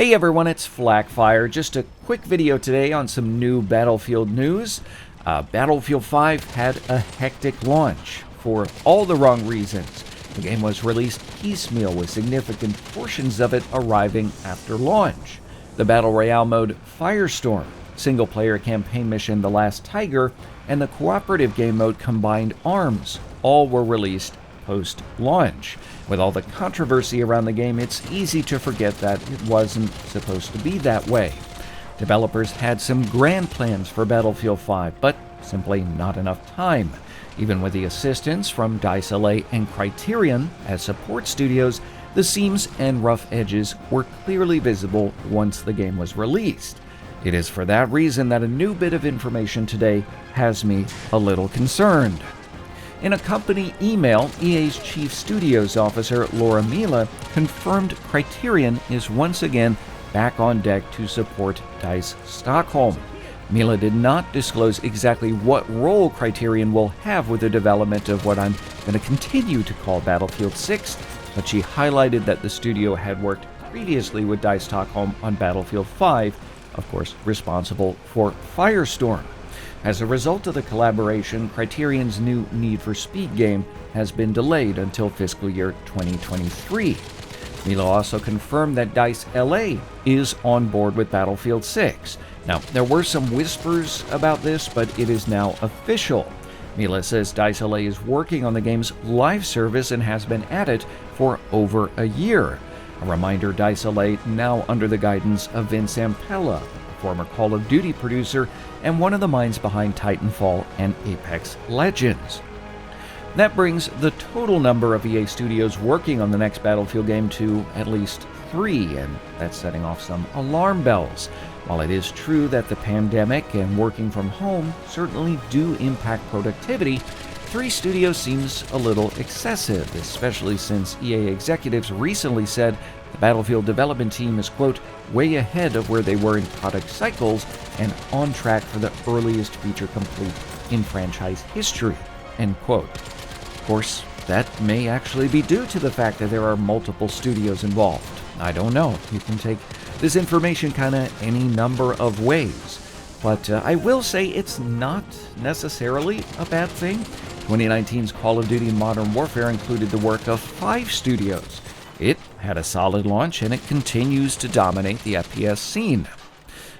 Hey everyone, it's FLAK. Just a quick video today on some new Battlefield news. Battlefield 5 had a hectic launch for all the wrong reasons. The game was released piecemeal with significant portions of it arriving after launch. The Battle Royale mode Firestorm, single-player campaign mission The Last Tiger, and the cooperative game mode Combined Arms all were released post-launch. With all the controversy around the game, it's easy to forget that it wasn't supposed to be that way. Developers had some grand plans for Battlefield 5, but simply not enough time. Even with the assistance from DICE LA and Criterion as support studios, the seams and rough edges were clearly visible once the game was released. It is for that reason that a new bit of information today has me a little concerned. In a company email, EA's Chief Studios Officer Laura Mila confirmed Criterion is once again back on deck to support DICE Stockholm. Mila did not disclose exactly what role Criterion will have with the development of what I'm going to continue to call Battlefield 6, but she highlighted that the studio had worked previously with DICE Stockholm on Battlefield 5, of course responsible for Firestorm. As a result of the collaboration, Criterion's new Need for Speed game has been delayed until fiscal year 2023. Mila also confirmed that DICE LA is on board with Battlefield 6. Now, there were some whispers about this, but it is now official. Mila says DICE LA is working on the game's live service and has been at it for over a year. A reminder, DICE LA now under the guidance of Vince Ampella, former Call of Duty producer and one of the minds behind Titanfall and Apex Legends. That brings the total number of EA studios working on the next Battlefield game to at least 3, and that's setting off some alarm bells. While it is true that the pandemic and working from home certainly do impact productivity, 3 studios seems a little excessive, especially since EA executives recently said the Battlefield development team is, quote, way ahead of where they were in product cycles and on track for the earliest feature complete in franchise history, end quote. Of course, that may actually be due to the fact that there are multiple studios involved. I don't know. You can take this information kind of any number of ways. But I will say it's not necessarily a bad thing. 2019's Call of Duty Modern Warfare included the work of 5 studios. It had a solid launch and it continues to dominate the FPS scene.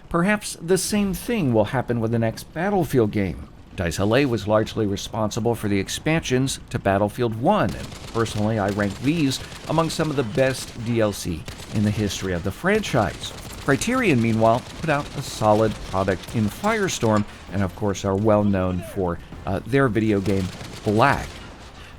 Perhaps the same thing will happen with the next Battlefield game. DICE LA was largely responsible for the expansions to Battlefield 1, and personally I rank these among some of the best DLC in the history of the franchise. Criterion, meanwhile, put out a solid product in Firestorm, and of course are well known for their video game FLAK.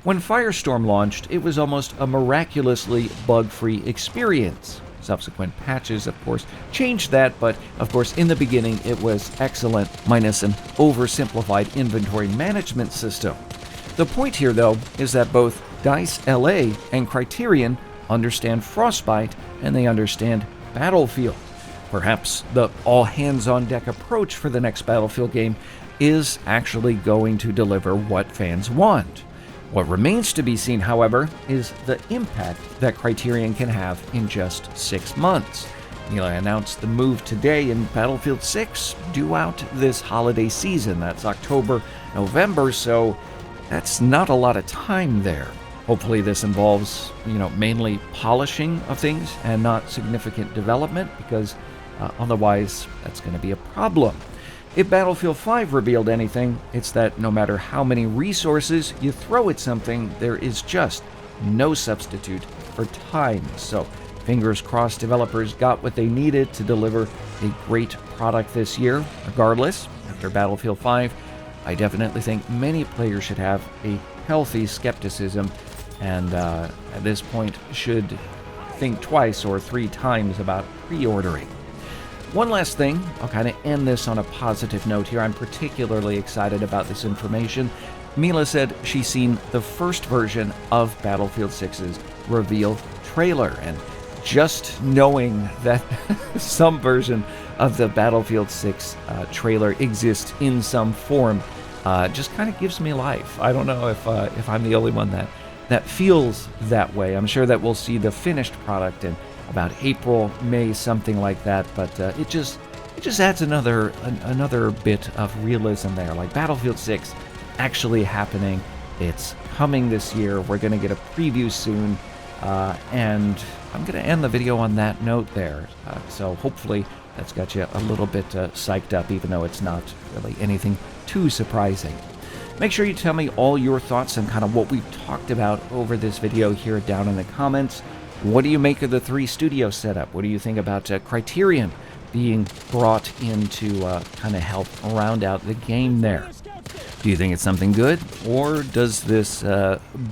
When Firestorm launched, it was almost a miraculously bug-free experience. Subsequent patches, of course, changed that, but of course in the beginning it was excellent, minus an oversimplified inventory management system. The point here, though, is that both DICE LA and Criterion understand Frostbite and they understand Battlefield. Perhaps the all-hands-on-deck approach for the next Battlefield game is actually going to deliver what fans want. What remains to be seen, however, is the impact that Criterion can have in just 6 months. Mila announced the move today in Battlefield 6 due out this holiday season. That's October, November, so that's not a lot of time there. Hopefully this involves, mainly polishing of things and not significant development, because otherwise that's going to be a problem. If Battlefield 5 revealed anything, it's that no matter how many resources you throw at something, there is just no substitute for time. So, fingers crossed developers got what they needed to deliver a great product this year. Regardless, after Battlefield 5, I definitely think many players should have a healthy skepticism and at this point should think twice or 3 times about pre-ordering. One last thing, I'll kind of end this on a positive note here. I'm particularly excited about this information. Mila said she's seen the first version of Battlefield 6's reveal trailer, and just knowing that some version of the Battlefield 6 trailer exists in some form just kind of gives me life. I don't know if I'm the only one that feels that way. I'm sure that we'll see the finished product and about April, May, something like that. But it just adds another bit of realism there. Like Battlefield 6 actually happening. It's coming this year. We're going to get a preview soon. And I'm going to end the video on that note there. So hopefully that's got you a little bit psyched up, even though it's not really anything too surprising. Make sure you tell me all your thoughts on kind of what we've talked about over this video here down in the comments. What do you make of the 3 studio setup? What do you think about Criterion being brought in to kind of help round out the game there? Do you think it's something good, or does this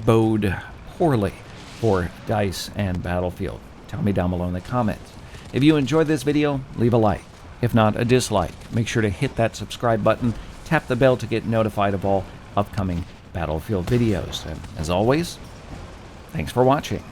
bode poorly for DICE and Battlefield? Tell me down below in the comments. If you enjoyed this video, leave a like. If not, a dislike. Make sure to hit that subscribe button, tap the bell to get notified of all upcoming Battlefield videos. And as always, thanks for watching.